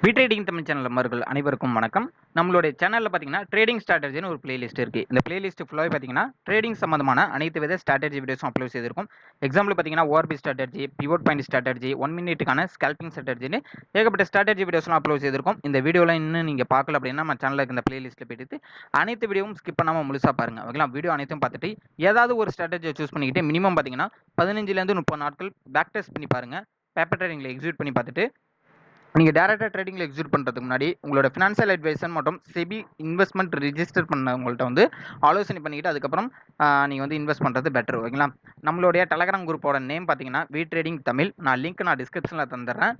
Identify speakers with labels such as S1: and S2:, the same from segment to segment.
S1: Trading Tamil channel நண்பர்கள் அனைவருக்கும் வணக்கம். நம்மளுடைய சேனல்ல பார்த்தீங்கன்னா ட்ரேடிங் ஸ்ட்ராட்டஜின்னு ஒரு பிளேலிஸ்ட் இருக்கு. இந்த பிளேலிஸ்ட் ஃபுல்லாவே பார்த்தீங்கன்னா ட்ரேடிங் சம்பந்தமான அனைத்து வித ஸ்ட்ராட்டஜி வீடியோஸும் அப்லோட் செய்திருக்கும். எக்ஸாம்பிள் பார்த்தீங்கன்னா ORB strategy, pivot point strategy, 1 மினிட்டுக்கான ஸ்கேல்பிங் ஸ்ட்ராட்டஜின்னு ஏகப்பட்ட ஸ்ட்ராட்டஜி வீடியோஸ்லாம் அப்லோட் செய்திருக்கும். இந்த வீடியோலாம் இன்னும் நீங்க பார்க்கல அப்படின்னா நம்ம சேனலுக்கு இந்த பிளேலிஸ்ட்ல போயிட்டு அனைத்து வீடியோவும் ஸ்கிப் பண்ணாம முழுசா பாருங்க. ஓகேங்களா? வீடியோ அனைத்தும் பார்த்துட்டு ஏதாவது ஒரு ஸ்ட்ராட்டஜியை சூஸ் பண்ணிக்கிட்டு மினிமம் பார்த்தீங்கன்னா 15லேருந்து 30 நாட்கள் பேக் டெஸ்ட் பண்ணி பாருங்க. பேப்பர் ட்ரேடிங்ல எக்ஸிக்யூட் பண்ணி பார்த்துட்டு நீங்கள் டேரெக்டாக ட்ரேடிங்கில் எக்ஸிக்யூட் பண்ணுறதுக்கு முன்னாடி உங்களோட ஃபினான்ஷியல் அட்வைசர் மற்றும் செபி இன்வெஸ்ட்மெண்ட் ரிஜிஸ்டர் பண்ணவங்கள்ட்ட வந்து ஆலோசனை பண்ணிக்கிட்டு அதுக்கப்புறம் நீங்கள் வந்து இன்வெஸ்ட் பண்ணுறது பெட்டர். ஓகேங்களா? நம்மளுடைய டெலகிராம் குரூப்போட நேம் பார்த்தீங்கன்னா வி ட்ரேடிங் தமிழ். லிங்க் நான் டிஸ்கிரிப்ஷனில் தந்துடுறேன்.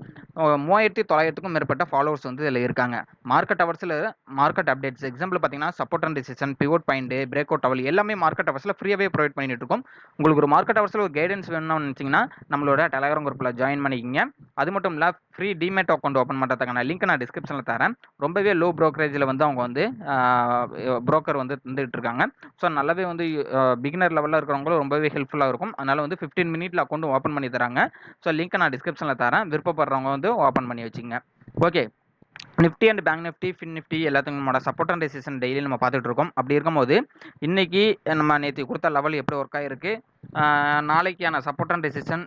S1: 3900க்கும் மேற்பட்ட ஃபாலோவர்ஸ் வந்து இதில் இருக்காங்க. மார்க்கெட் ஹவர்ஸில் மார்க்கெட் அப்டேட்ஸ் எக்ஸாம்பிள் பார்த்தீங்கன்னா support and resistance, pivot point, break out towel எல்லாமே மார்க்கெட் ஹவர்ஸில் ஃப்ரீயாகவே ப்ரொவைட் பண்ணிட்டு இருக்கோம். உங்களுக்கு ஒரு மார்க்கெட் ஹவர்ஸில் ஒரு கைடன்ஸ் வேணும்னு நினச்சிங்கன்னா நம்மளோட டெலகிராம் குரூப்பில் ஜாயின் பண்ணிக்கிங்க. அது மட்டும் இல்லை ஃப்ரீ டிமேட் அக்கௌண்ட் ஓப்பன் பண்ணுறதுக்கான லிங்க் நான் டிஸ்கிரிப்ஷனில் தரேன். ரொம்பவே லோ ப்ரோக்கரேஜில் வந்து அவங்க வந்து புரோக்கர் வந்து தந்துகிட்டு இருக்காங்க. ஸோ நல்லாவே வந்து பிகினர் லெவலில் இருக்கிறவங்களும் ரொம்பவே ஹெல்ப்ஃபுல்லாக இருக்கும். அதனால் வந்து 15 மினிட்ல அக்கௌண்ட் ஓப்பன் பண்ணி தராங்க. ஸோ லிங்க்கை நான் டிஸ்கிரிப்ஷனில் தரேன். விருப்பப்படுறவங்க வந்து ஓப்பன் பண்ணி வச்சுங்க. Okay, Nifty and bank Nifty, fin Nifty எல்லாத்துக்கும் நம்மளோட சப்போர்ட் அண்ட் ரெசிஸ்டன்ஸ் டெய்லி நம்ம பார்த்துட்டு இருக்கோம். அப்படி இருக்கும்போது இன்னைக்கு நம்ம நேற்று கொடுத்த லெவல் எப்படி ஒர்க் ஆகிருக்கு, நாளைக்கான சப்போர்ட் அண்ட் ரெசிஸ்டன்ஸ்,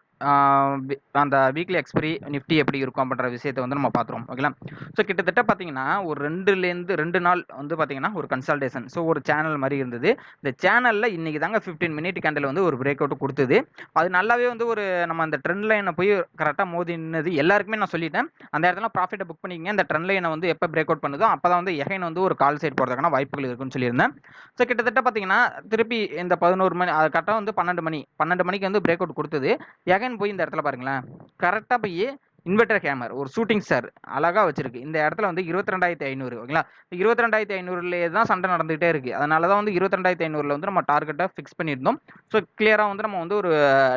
S1: அந்த வீக்லி எக்ஸ்பைரி நிஃப்டி எப்படி இருக்கும் அப்படின்ற விஷயத்தை வந்து நம்ம பார்த்துருவோம். ஓகேங்களா? ஸோ கிட்டத்தட்ட பார்த்தீங்கன்னா ஒரு 2 நாள் வந்து பார்த்தீங்கன்னா ஒரு கன்சல்டேஷன், ஸோ ஒரு சேனல் மாதிரி இருந்தது. இந்த சேனலில் இன்னைக்கு தாங்க 15 மினிட் கேண்டில் வந்து ஒரு பிரேக் அவுட் கொடுத்தது. அது நல்லாவே வந்து ஒரு நம்ம அந்த ட்ரெண்ட் லைனை போய் கரெக்டாக மோதி நின்னது. எல்லாருக்குமே நான் சொல்லிட்டேன், அந்த இடத்துல ப்ராஃபிட்டை புக் பண்ணிக்கங்க. இந்த ட்ரெண்ட் லைனை வந்து எப்போ பிரேக் அவுட் பண்ணுதோ அப்போ தான் வந்து எகைன் வந்து ஒரு கால் சைட் போகிறதுக்கான வாய்ப்புகள் இருக்குன்னு சொல்லியிருந்தேன். ஸோ கிட்டத்தட்ட பார்த்தீங்கன்னா திருப்பி இந்த 11 மணி அது கரெக்டாக வந்து 12 மணிக்கு வந்து பிரேக் அவுட் கொடுத்தது. எகைன் போய் இந்த இடத்துல பாருங்களேன், கரெக்டாக போய் இன்வெர்டர் ஹேமர் ஒரு ஷூட்டிங் ஸ்டார் அழகாக வச்சிருக்கு. இந்த இடத்துல வந்து 22,500. ஓகேங்களா? 22,500லேயே தான் சண்டை நடந்துகிட்டே இருக்கு. அதனால தான் வந்து 22,500ல வந்து நம்ம டார்கெட்டை ஃபிக்ஸ் பண்ணியிருந்தோம். ஸோ கிளியராக வந்து நம்ம வந்து ஒரு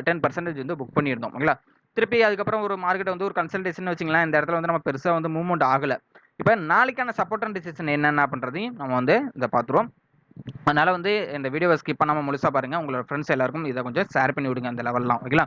S1: 10% வந்து புக் பண்ணியிருந்தோம். ஓகேங்களா? திருப்பி அதுக்கப்புறம் ஒரு மார்க்கெட் வந்து ஒரு கன்சல்டேஷன் வச்சுங்களேன், இந்த இடத்துல வந்து நம்ம பெருசாக வந்து மூவ்மெண்ட் ஆகலை. இப்போ நாளைக்கான சப்போர்ட் அண்ட் டிசிஷன் என்னென்ன பண்ணுறதையும் நம்ம வந்து இதை பார்த்துருவோம். அதனால வந்து இந்த வீடியோவை ஸ்கிப் பண்ணாமல் முழுசாக பாருங்கள். உங்களோட ஃப்ரெண்ட்ஸ் எல்லாருக்கும் இதை கொஞ்சம் ஷேர் பண்ணி விடுங்க அந்த லெவல்லாம். ஓகேங்களா?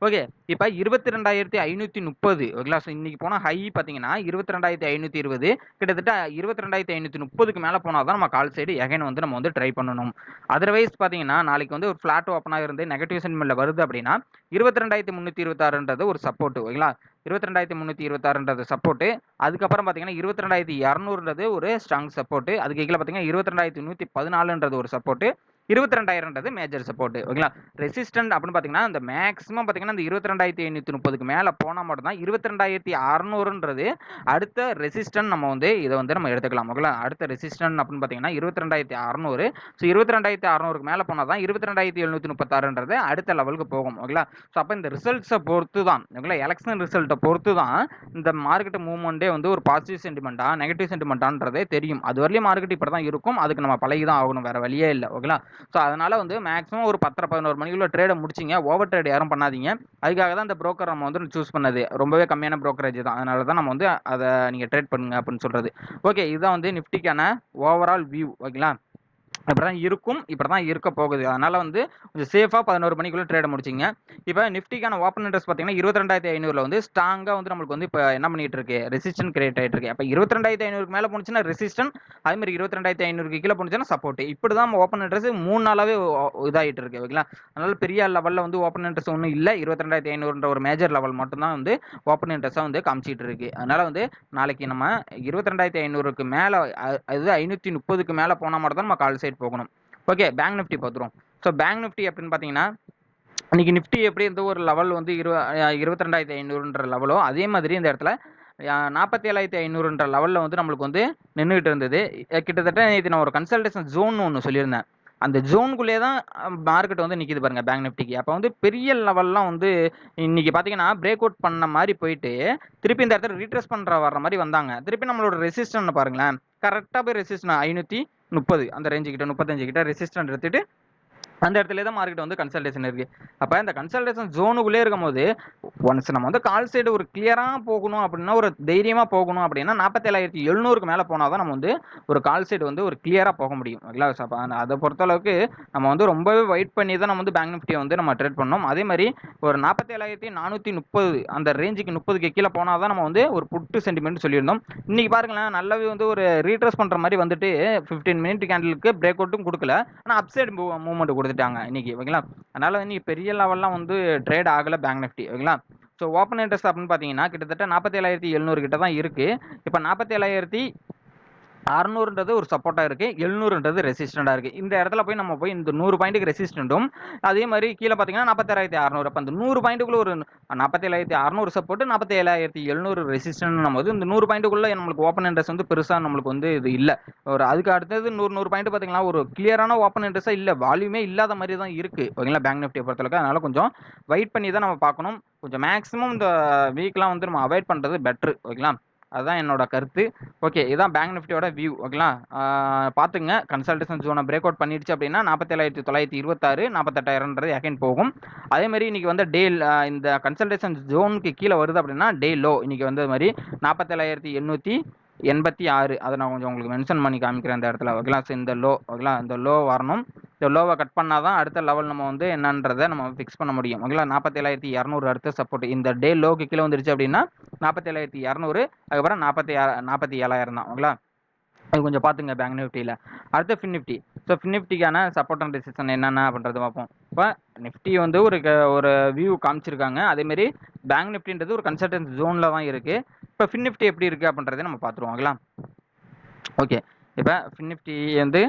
S1: ஓகே, இப்போ 22,530. ஓகேங்களா? ஸோ இன்னைக்கு போனால் ஹை பார்த்தீங்கன்னா 22,520, கிட்டத்தட்ட 22,530க்கு மேலே போனால் தான் நம்ம கால் சைடு எகைன் வந்து நம்ம வந்து ட்ரை பண்ணணும். அதர்வைஸ் பார்த்தீங்கன்னா நாளைக்கு வந்து ஒரு ஃப்ளாட் ஓப்பனாக இருந்து நெகட்டிவ் சென்டிமெண்ட்ல வருது அப்படின்னா 22,326ன்றது ஒரு சப்போர்ட். ஓகேங்களா? 22,326ன்றது சப்போர்ட்டு. அதுக்கப்புறம் பார்த்தீங்கன்னா 22,200ன்றது ஒரு ஸ்ட்ராங் சப்போர்ட்டு. அதுக்கு கீழே பார்த்தீங்கன்னா 22,114ன்றது ஒரு சப்போர்ட்டு. 22,000ன்றது மேஜர் சப்போர்ட். ஓகேங்களா? ரெசிஸ்டன்ட் அப்படின்னு பார்த்தீங்கன்னா இந்த மேக்ஸிமம் பார்த்தீங்கன்னா இந்த 22,530க்கு மேலே போனால் மட்டும் தான் 22,600ன்றது அடுத்த ரெசிஸ்டன்ட். நம்ம வந்து இதை வந்து நம்ம எடுத்துக்கலாம். ஓகேங்களா? அடுத்த ரெசிஸ்டன்ட் அப்படின்னு பார்த்தீங்கன்னா 22,600. ஸோ 22,600க்கு மேலே போனால் தான் 22,736ன்றது அடுத்த லெவலுக்கு போகும். ஓகேங்களா? ஸோ அப்போ இந்த ரிசல்ட்ஸை பொறுத்து தான், ஓகேங்களா, எலெக்ஷன் ரிசல்ட்டை பொறுத்து தான் இந்த மார்க்கெட் மூவ்மெண்ட்டே வந்து ஒரு பாசிட்டிவ் சென்டிமெண்ட்டா நெகட்டிவ் சென்டிமெண்ட்டான்றதே தெரியும். அது வரலையும் மார்க்கெட் இப்படி தான் இருக்கும். அதுக்கு நம்ம பழகி தான் ஆகணும், வேற வழியே இல்லை. ஓகேங்களா? ஸோ அதனால வந்து மேக்ஸிமம் ஒரு 10-11 மணிக்குள்ள ட்ரேடை முடிச்சிங்க. ஓவர் ட்ரேட் யாரும் பண்ணாதீங்க. அதுக்காக தான் இந்த புரோக்கர் நம்ம வந்து சூஸ் பண்ணது. ரொம்பவே கம்மியான புரோக்கரேஜ் தான். அதனால தான் நம்ம வந்து அதை நீங்கள் ட்ரேட் பண்ணுங்க அப்படின்னு சொல்றது. ஓகே, இதுதான் வந்து நிஃப்டிக்கான ஓவரால் வியூ. ஓகேங்களா? இப்படி தான் இருக்கும், இப்படி தான் இருக்க போகுது. அதனால் வந்து கொஞ்சம் சேஃபாக 11 மணிக்குள்ளே ட்ரேடை முடிச்சிங்க. இப்போ நிஃப்டிக்கான ஓப்பன் இன்ட்ரெஸ்ட் பார்த்தீங்கன்னா 22,500ல் வந்து ஸ்ட்ராங்காக வந்து நம்மளுக்கு வந்து இப்போ என்ன பண்ணிட்டு இருக்கு, ரெசிஸ்டன்ட் கிரியேட் ஆகிட்டு இருக்கு. அப்போ 22,500க்கு மேலே போணுச்சுன்னா ரெசிஸ்டன்ட், அதேமாதிரி 22,500க்கு கீழே போணுச்சுன்னா சப்போர்ட். இப்படி தான் ஓப்பன் இன்ட்ரெஸ்ட் 3 நாளாகவே இதாகிட்டு இருக்கு. ஓகேங்களா? அதனால் பெரிய லெவலில் வந்து ஓப்பன் இன்ட்ரெஸ்ட் ஒன்றும் இல்லை. 22,500ன்ற ஒரு மேஜர் லெவல் மட்டும்தான் வந்து ஓப்பன் இன்ட்ரெஸ்ட்டாக வந்து காமிச்சிட்டு இருக்கு. அதனால் வந்து நாளைக்கு நம்ம 22,500க்கு மேலே, அது 530க்கு மேலே போனால் மட்டும் தான் நம்ம கால் சைட் போகணும். ஓகே, பேங்க் நிஃப்டி பார்த்துருவோம். ஸோ பேங்க் நிஃப்டி அப்படின்னு பார்த்தீங்கன்னா இன்னைக்கு நிஃப்டி எப்படி இருந்த ஒரு லெவல் வந்து 22,500ன்ற லெவலோ அதே மாதிரி இந்த இடத்துல 47,500ன்ற லெவலில் வந்து நம்மளுக்கு வந்து நின்றுகிட்டு இருந்தது. கிட்டத்தட்ட நேற்று நான் ஒரு கன்சல்டேஷன் ஜோன் ஒன்று சொல்லியிருந்தேன். அந்த ஜோனுக்குள்ளே தான் மார்க்கெட் வந்து நிற்கிது பாருங்க பேங்க் நிஃப்டிக்கு. அப்போ வந்து பெரிய லெவல்லாம் வந்து இன்னைக்கு பார்த்தீங்கன்னா பிரேக் அவுட் பண்ண மாதிரி போயிட்டு திருப்பி இந்த இடத்துல ரீட்ரெஸ் பண்ணுற வர்ற மாதிரி வந்தாங்க. திருப்பி நம்மளோட ரெசிஸ்டன்ட் பாருங்களேன், கரெக்டாக போய் ரெசிஸ்டன் 530 அந்த ரேஞ்சு கிட்ட 35 கிட்ட ரெசிஸ்டன்ட் எடுத்துட்டு அந்த இடத்துல தான் மார்க்கெட் வந்து கன்சல்டேஷன் இருக்கு. அப்ப இந்த கன்சல்டேஷன் ஜோனுக்குள்ளே இருக்கும்போது ஒன்ஸ் நம்ம வந்து கால் சைடு ஒரு கிளியரா போகணும் அப்படின்னா, ஒரு தைரியமா போகணும் அப்படின்னா 47,700க்கு மேல போனா தான் நம்ம வந்து ஒரு கால் சைடு வந்து ஒரு கிளியரா போக முடியும். ஓகேங்களா? அப்ப அத பொறுத்தளவுக்கு நம்ம வந்து ரொம்பவே வெயிட் பண்ணி தான் நம்ம வந்து பேங்க் நிஃப்டிய வந்து நம்ம ட்ரேட் பண்ணணும். அதே மாரி ஒரு 47,430 அந்த ரேஞ்சுக்கு 30க்கு கீழ போனா தான் நம்ம வந்து ஒரு புட் சென்டிமென்ட் சொல்லியிருந்தோம். இன்னைக்கு பாருங்களேன், நல்லாவே வந்து ஒரு ரீட்ரேஸ் பண்ற மாரி வந்துட்டு 15 மினிட் கேண்டிலுக்கு பிரேக் அவுட்டும் குடுக்கல. ஆனா அப்சைட் மூவ்மெண்ட் குடுத்துட்டாங்க இன்னைக்கு. ஓகேங்களா? அதனால இன்னைக்கு பெரிய லெவல்லாம் வந்து ட்ரேட் ஆகல பேங்க் நிஃப்டி. ஓகேங்களா? ஸோ ஓப்பன் இன்ட்ரெஸ்ட் அப்படின்னு பார்த்தீங்கன்னா, கிட்டத்தட்ட 47,700 கிட்ட தான் இருக்கு. இப்ப 47,600ன்றது ஒரு சப்போர்ட்டா இருக்கு. 700ன்றது ரெசிஸ்டன்ட்டா இருக்கு. இந்த இடத்துல போய் நம்ம போய் இந்த 100 பாயிண்ட்க்கு ரெசிஸ்டன்ட்டும், அதே மாரி கீழ பார்த்தீங்கன்னா 46,600. அப்ப அந்த 100 பாயிண்ட்க்குள்ள ஒரு 47,600 சப்போர்ட், 47,700 ரெசிஸ்டன்ட்ன்னும்போது இந்த 100 பாயிண்ட்க்குள்ள நம்மளுக்கு ஓப்பன் இன்ட்ரெஸ்ட் வந்து பெருசா நம்மளுக்கு வந்து இது இல்ல. ஒரு அதுக்கு அடுத்தது 100 பாயிண்ட் பார்த்தீங்கன்னா, ஒரு கிளியரான ஓப்பன் இன்ட்ரெஸ்ட்டா இல்ல. வால்யூமே இல்லாத மாரி தான் இருக்கு. ஓகேங்களா? பேங்க் நிஃப்டிய பொறுத்தளவுக்கு. அதனால கொஞ்சம் வெயிட் பண்ணி தான் நம்ம பார்க்கணும். கொஞ்சம் மேக்ஸிமம் இந்த வீக்லாம் வந்து நம்ம அவாய்ட் பண்றது பெட்டர். ஓகேங்களா? அதுதான் என்னோட கருத்து. ஓகே. இதான் பேங்க் நிஃப்டியோட வியூ. ஓகேங்களா? பார்த்துக்கங்க. கன்சல்டேஷன் ஜோன பிரேக் அவுட் பண்ணிடுச்சு அப்படின்னா 47,926, 48,000ன்றது அகைன் போகும். அதே மாரி இன்னைக்கு வந்து இந்த கன்சல்டேஷன் ஜோனுக்கு கீழ வருது அப்படின்னா டே லோ இன்னைக்கு வந்து மாரி 47,886. அத நான் கொஞ்சம் உங்களுக்கு மென்ஷன் பண்ணி காமிக்கிறேன் இந்த இடத்துல. ஓகேங்களா? ஸோ இந்த லோ. ஓகேங்களா? இந்த லோ வரணும். இந்த லோவ கட் பண்ணா தான் அடுத்த லெவல் நம்ம வந்து என்னன்றத நம்ம ஃபிக்ஸ் பண்ண முடியும். ஓகேங்களா? 47,200 அடுத்த சப்போர்ட். இந்த டே லோக்கு கீழ வந்துருச்சு அப்படின்னா 47,200, அதுக்கப்புறம் 47,000 தான். ஓகேங்களா? அது கொஞ்சம் பார்த்துங்க பேங்க் நிஃப்டியில். அடுத்து ஃபின் நிஃப்டி. ஸோ ஃபின் நிஃப்டிக்கான சப்போர்ட் அண்ட் ரெசிஸ்டன்ஸ் என்னென்ன அப்படின்றத பார்ப்போம். இப்போ நிஃப்டி வந்து ஒரு வியூ காமிச்சிருக்காங்க. அதேமாரி பேங்க் நிஃப்டின்றது ஒரு கன்சல்டன்ஸ் ஜோனில் தான் இருக்குது. இப்போ ஃபின் நிஃப்டி எப்படி இருக்குது அப்படின்றத நம்ம பார்த்துருவோம். ஓகேங்களா? ஓகே. இப்போ ஃபின் நிஃப்டி வந்து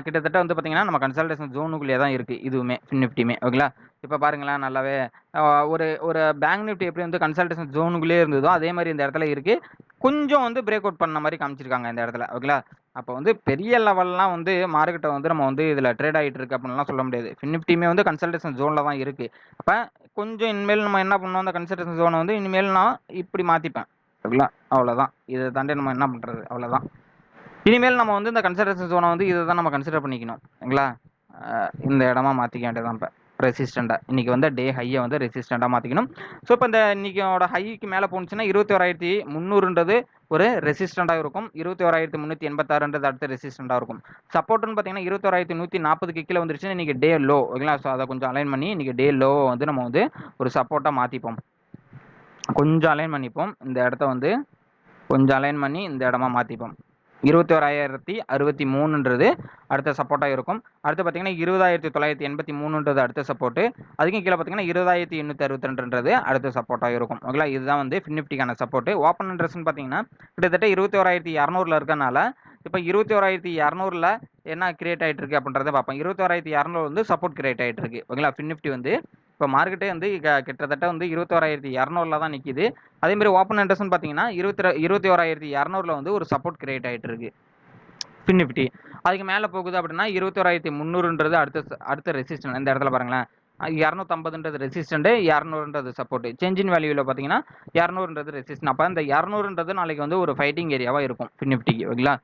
S1: கிட்டத்தட்ட வந்து பார்த்தீங்கன்னா, நம்ம கன்சல்டேஷன் ஜோனுக்குள்ளேயே தான் இருக்குது இதுவுமே, ஃபின் நிஃப்டியுமே. ஓகேங்களா? இப்போ பாருங்களேன், நல்லாவே ஒரு ஒரு பேங்க் நிஃப்டி எப்படி வந்து கன்சல்டேஷன் ஜோனுக்குள்ளேயே இருந்ததோ, அதே மாரி இந்த இடத்துல இருக்குது. கொஞ்சம் வந்து பிரேக் அவுட் பண்ண மாரி காமிச்சிருக்காங்க இந்த இடத்துல. ஓகேங்களா? அப்போ வந்து பெரிய லெவல்லாம் வந்து மார்க்கெட்ட வந்து நம்ம வந்து இதில் ட்ரேட் ஆகிட்டு இருக்கு அப்படின்லாம் சொல்ல முடியாது. ஃபின் நிஃப்டியுமே வந்து கன்சல்டேஷன் ஜோனில் தான் இருக்குது. அப்போ கொஞ்சம் இனிமேல் நம்ம என்ன பண்ணணும், அந்த கன்சல்டேஷன் ஜோனை வந்து இனிமேல் நான் இப்படி மாற்றிப்பேன். ஓகேங்களா? அவ்வளோதான். இதை தாண்டி நம்ம என்ன பண்ணுறது, அவ்வளோதான். இனிமேல் நம்ம வந்து இந்த கன்சிடரேஷன் ஜோனை வந்து இதை தான் நம்ம கன்சிடர் பண்ணிக்கணும். ஓகேங்களா? இந்த இடமா மாற்றிக்க வேண்டியதான் இப்போ ரெசிஸ்டண்ட்டாக. இன்றைக்கி வந்து டே ஹையை வந்து ரெசிஸ்டண்ட்டாக மாற்றிக்கணும். ஸோ இப்போ இந்த இன்றைக்கியோட ஹைக்கு மேலே போணுச்சுன்னா 21,300ன்றது ஒரு ரெசிஸ்டண்ட்டாக இருக்கும். 21,386ன்றது அடுத்த ரெசிஸ்டண்ட்டாக இருக்கும். சப்போர்ட்னு பார்த்தீங்கன்னா 21,140க்கு கீழே வந்துருச்சுன்னா இன்றைக்கி டே லோ. ஓகேங்களா? ஸோ அதை கொஞ்சம் அலைன் பண்ணி இன்றைக்கி டே லோவை வந்து நம்ம வந்து ஒரு சப்போர்ட்டாக மாற்றிப்போம். கொஞ்சம் அலைன் பண்ணிப்போம். இந்த இடத்த வந்து கொஞ்சம் அலைன் பண்ணி இந்த இடமா மாற்றிப்போம். 21,063ன்றது அடுத்த சப்போர்ட்டாக இருக்கும். அடுத்து பார்த்தீங்கன்னா 20,983ன்றது அடுத்த சப்போர்ட்டு. அதுக்கும் கீழே பார்த்தீங்கன்னா 20,862ன்றது அடுத்த சப்போர்ட்டாக இருக்கும். ஓகேங்களா? இதுதான் வந்து ஃபின் நிஃப்டிக்கான சப்போர்ட்டு. ஓப்பன் இன்ட்ரெஸ்ட்னு பார்த்தீங்கன்னா கிட்டத்தட்ட 21,200ல இருக்கனால இப்போ 21,200ல என்ன கிரியேட் ஆகிட்டு இருக்கு அப்படின்றத பார்ப்போம். 21,200 வந்து சப்போர்ட் கிரியேட் ஆகிட்டு இருக்கு. ஓகேங்களா? ஃபின் நிஃப்டி வந்து இப்போ மார்க்கெட்டே வந்து கிட்டத்தட்ட வந்து 21,200ல தான் நிற்கிது. அதே மாதிரி ஓப்பன் இன்ட்ரெஸ்ட்னு பார்த்தீங்கன்னா 21,200ல வந்து ஒரு சப்போர்ட் கிரியேட் ஆகிட்டு இருக்கு ஃபின் நிஃப்டி. அதுக்கு மேலே போகுது அப்படின்னா 21,300ன்றது அடுத்த ரெசிஸ்டன்ட். இந்த இடத்துல பாருங்களேன், 250ன்றது ரெசிஸ்டன்ட், 200ன்றது சப்போர்ட். சேஞ்சின் வேல்யூவில் பார்த்தீங்கன்னா 200ன்றது ரெசிஸ்டன்ட். அப்போ இந்த 200ன்றது நாளைக்கு வந்து ஒரு ஃபைட்டிங் ஏரியாவாக இருக்கும் ஃபின் நிஃப்டிக்கு. ஓகேங்களா?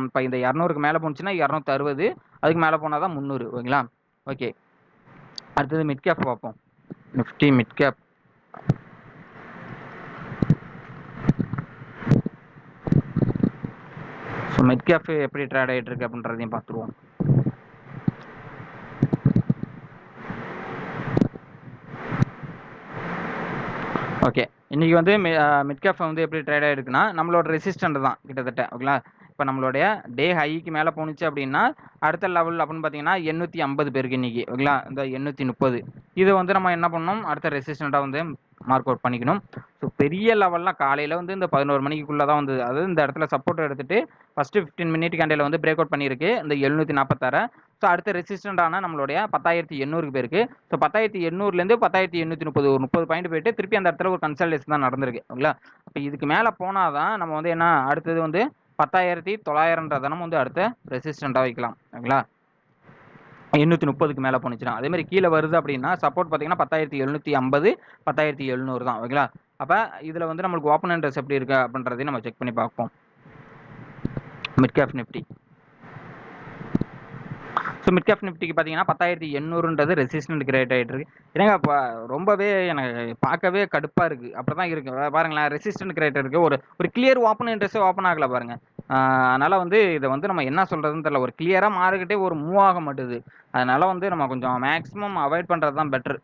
S1: இப்போ இந்த 200க்கு மேலே போணுச்சுன்னா 260, அதுக்கு மேலே போனால் தான் 300. ஓகேங்களா? ஓகே. அடுத்தது மிட் கேப் பார்ப்போம். Nifty mid cap. So mid gap எப்படி ட்ரேட் ஆகிட்டு இருக்கு அப்படின்றதையும் பார்த்துருவோம். ஓகே. இன்றைக்கி வந்து மிட் கேப் வந்து எப்படி ட்ரேட் ஆகிருக்குன்னா நம்மளோட ரெசிஸ்டன்ட் தான் கிட்டத்தட்ட. ஓகேங்களா? இப்போ நம்மளுடைய டே ஹைக்கு மேலே போணுச்சு அப்படின்னா அடுத்த லெவல் அப்படின்னு பார்த்தீங்கன்னா 850 பேருக்கு இன்றைக்கி. ஓகேங்களா? இந்த 830 இது வந்து நம்ம என்ன பண்ணணும், அடுத்த ரெசிஸ்டண்ட்டாக வந்து மார்க் அவுட் பண்ணிக்கணும். ஸோ பெரிய லெவல்லாம் காலையில் வந்து இந்த 11 மணிக்குள்ளே தான் வந்து, அதாவது இந்த இடத்துல சப்போர்ட் எடுத்துகிட்டு ஃபஸ்ட்டு 15 மினிட் கேண்டில் வந்து பிரேக் அவுட் பண்ணியிருக்கு இந்த 746. ஸோ அடுத்த ரெசிஸ்டண்ட்டான நம்மளுடைய 10,800 பேருக்கு. ஸோ 10,800லேருந்து 10,830 ஒரு 30 பாயிண்ட் போயிட்டு திருப்பி அந்த இடத்துல ஒரு கன்சல்டேஷன் தான் நடந்திருக்கு. ஓகேங்களா? அப்போ இதுக்கு மேலே போனால் தான் நம்ம வந்து என்ன அடுத்தது வந்து 10,900ன்றத நம்ம வந்து அடுத்த ரெசிஸ்டண்ட்டாக வைக்கலாம். ஓகேங்களா? 830க்கு மேலே போணுச்சுன்னா. அதே மாதிரி கீழே வருது அப்படின்னா சப்போர்ட் பார்த்தீங்கன்னா 10,750, 10,700 தான். ஓகேங்களா? அப்போ இதில் வந்து நம்மளுக்கு ஓப்பன் இன்ட்ரெஸ்ட் எப்படி இருக்குது அப்படின்றதையும் நம்ம செக் பண்ணி பார்ப்போம். Mid cap Nifty. So mid cap நிஃப்டிக்கு பார்த்தீங்கன்னா 10,800ன்றது ரெசிஸ்டன்ட் கிரியேட் ஆகிட்டு இருக்கு. ஏங்க இப்போ ரொம்பவே எனக்கு பார்க்கவே கடுப்பாக இருக்குது. அப்படி தான் இருக்குது பாருங்களேன். ரெசிஸ்டன்ட் கிரியேட் இருக்குது. ஒரு ஒரு கிளியர் ஓப்பன் இன்ட்ரெஸ்ட்டே ஓப்பன் ஆகலை பாருங்கள். அதனால் வந்து இதை வந்து நம்ம என்ன சொல்கிறதுன்னு தெரியல. ஒரு கிளியராக மார்க்கெட்டே ஒரு மூவ் ஆக மாட்டுது. அதனால வந்து நம்ம கொஞ்சம் மேக்ஸிமம் அவாய்ட் பண்ணுறது தான் பெட்டர்.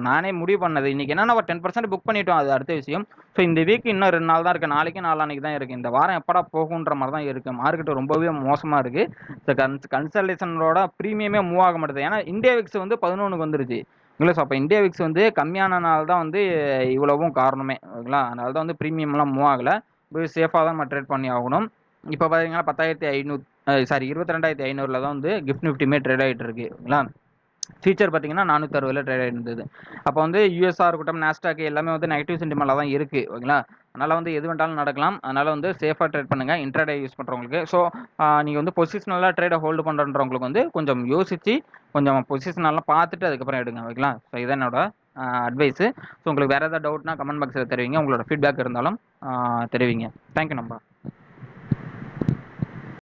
S1: நானே முடிவு பண்ணது இன்றைக்கி என்னென்னா ஒரு 10% புக் பண்ணிட்டோம், அது அடுத்த விஷயம். ஸோ இந்த வீக் இன்னும் 2 நாள் தான் இருக்குது. நாளைக்கு நாளான்னைக்கு தான் இருக்குது. இந்த வாரம் எப்படா போகுன்ற மாதிரி தான் இருக்குது. மார்க்கெட்டு ரொம்பவே மோசமாக இருக்குது. இந்த கன்சல்டேஷனோட ப்ரீமியமே மூவ் ஆக மாட்டேது. ஏன்னா இந்தியா விக்ஸ் வந்து 11க்கு வந்துருச்சு ஓகேங்களா. ஸோ அப்போ இந்தியா விக்ஸ் வந்து கம்மியான நாள் தான் வந்து இவ்வளவும் காரணமே ஓகேங்களா. அதனால தான் வந்து ப்ரீமியம்லாம் மூவ் ஆகலை. சேஃபாக தான் நம்ம ட்ரேட் பண்ணி ஆகணும். இப்போ பார்த்தீங்கன்னா 10,500 22,500 தான் வந்து கிஃப்ட் நிஃப்டியுமே ட்ரேட் ஆகிட்டு இருக்கு ஓகேங்களா. ஃபியூச்சர் பார்த்தீங்கன்னா 460 ட்ரேட் ஆகிட்டு இருந்தது. அப்போ வந்து யூஎஸ்ஆர் இருக்கட்டும், நாஸ்டாக் எல்லாமே வந்து நெகட்டிவ் சென்டிமெண்ட்டில் தான் இருக்குது ஓகேங்களா. அதனால் வந்து எது வேண்டாலும் நடக்கலாம். அதனால் வந்து சேஃபாக ட்ரேட் பண்ணுங்கள் இன்ட்ராடே யூஸ் பண்ணுறவங்களுக்கு. ஸோ நீங்கள் வந்து பொசிஷனலாக ட்ரேடை ஹோல்டு பண்ணுறவங்களுக்கு வந்து கொஞ்சம் யோசித்து கொஞ்சம் பொசிஷனெல்லாம் பார்த்துட்டு அதுக்கப்புறம் எடுங்க ஓகேங்களா. ஸோ இதான் என்னோட அட்வைஸு. ஸோ உங்களுக்கு வேறு ஏதாவது டவுட்னா கமெண்ட் பாக்ஸில் தெரிவிங்க. உங்களோட ஃபீட்பேக் இருந்தாலும் தெரிவிங்க. தேங்க்யூ நம்பா.